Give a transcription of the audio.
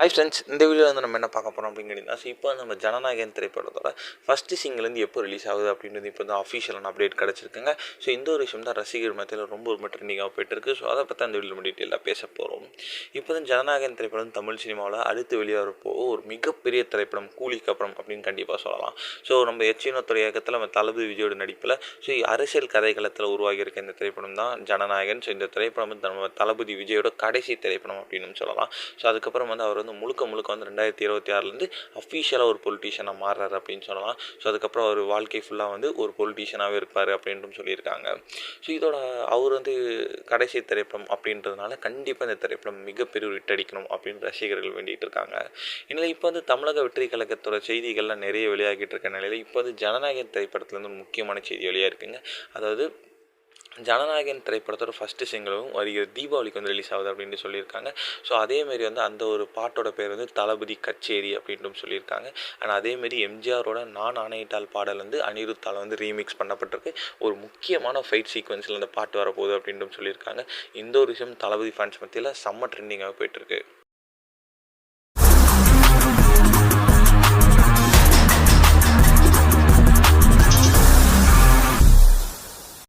Hi friends, இந்த வீடியோவில் வந்து நம்ம என்ன பார்க்க போகிறோம் அப்படின்னு கேட்டிங்கன்னா, இப்போ நம்ம ஜனநாயகன் திரைப்படத்தோட ஃபஸ்ட்டு சிங்கிலேருந்து எப்போ ரிலீஸ் ஆகுது அப்படின்றது இப்போ வந்து அஃபிஷியலான அப்டேட் கிடச்சிருக்குங்க. ஸோ இந்த ஒரு விஷயம் தான் ரசிகர் மத்தியில் ரொம்ப ட்ரெண்டிங்காக போயிட்டுருக்கு. ஸோ அதை பற்றி அந்த வீடியோ நம்ம டீட்டெயிலாக பேச போகிறோம். இப்போ வந்து ஜனநாயகன் திரைப்படம் தமிழ் சினிமாவில் அடுத்து வெளியாகிறப்போ ஒரு மிகப்பெரிய திரைப்படம், கூலிக்கு அப்புறம் அப்படின்னு கண்டிப்பாக சொல்லலாம். ஸோ நம்ம எச்சினோத்துறை இயக்கத்தில் நம்ம தளபதி விஜயோட நடிப்பில் அரசியல் கதைக்களத்தில் உருவாகியிருக்க இந்த திரைப்படம் தான் ஜனநாயகன். ஸோ இந்த திரைப்படம் வந்து நம்ம தளபதி விஜயோட கடைசி திரைப்படம் அப்படின்னு சொல்லலாம். ஸோ அதுக்கப்புறம் வந்து அவர் வந்து முழுக்க வந்து 2026 அஃபீஷியலாக ஒரு பொலிட்டீஷியனாக மாறுறாரு அப்படின்னு சொல்லலாம். ஸோ அதுக்கப்புறம் அவர் வாழ்க்கை ஃபுல்லாக வந்து ஒரு பொலிட்டீஷியனாகவே இருப்பார் அப்படின்ட்டு சொல்லியிருக்காங்க. ஸோ இதோட அவர் வந்து கடைசி திரைப்படம் அப்படின்றதுனால கண்டிப்பாக இந்த திரைப்படம் மிகப்பெரிய ஹிட் அடிக்கணும் அப்படின்னு ரசிகர்கள் வேண்டிகிட்டு இருக்காங்க. இதில் இப்போ வந்து தமிழக வெற்றி கழகத்தோட செய்திகள்லாம் நிறைய வெளியாகிட்டு இருக்க நிலையில் இப்போ வந்து ஜனநாயகன் திரைப்படத்துலேருந்து ஒரு முக்கியமான செய்தி வெளியாக இருக்குங்க. அதாவது ஜனநாயகன் திரைப்படத்தோட ஃபஸ்ட்டு சிங்கிளும் வருகிற தீபாவளிக்கு வந்து ரிலீஸ் ஆகுது அப்படின்ட்டு சொல்லியிருக்காங்க. ஸோ அதேமாரி வந்து அந்த ஒரு பாட்டோட பேர் வந்து தளபதி கச்சேரி அப்படின்ட்டு சொல்லியிருக்காங்க. ஆனால் அதேமாரி எம்ஜிஆரோட நான் ஆணையிட்டால் பாடல் வந்து அனிருத்தால் வந்து ரீமிக்ஸ் பண்ணப்பட்டிருக்கு. ஒரு முக்கியமான ஃபைட் சீக்வன்ஸில் அந்த பாட்டு வரப்போகுது அப்படின்ட்டு சொல்லியிருக்காங்க. இந்த ஒரு விஷயம் தளபதி ஃபேன்ஸ் மத்தியில் செம்ம ட்ரெண்டிங்காக போயிட்டுருக்கு.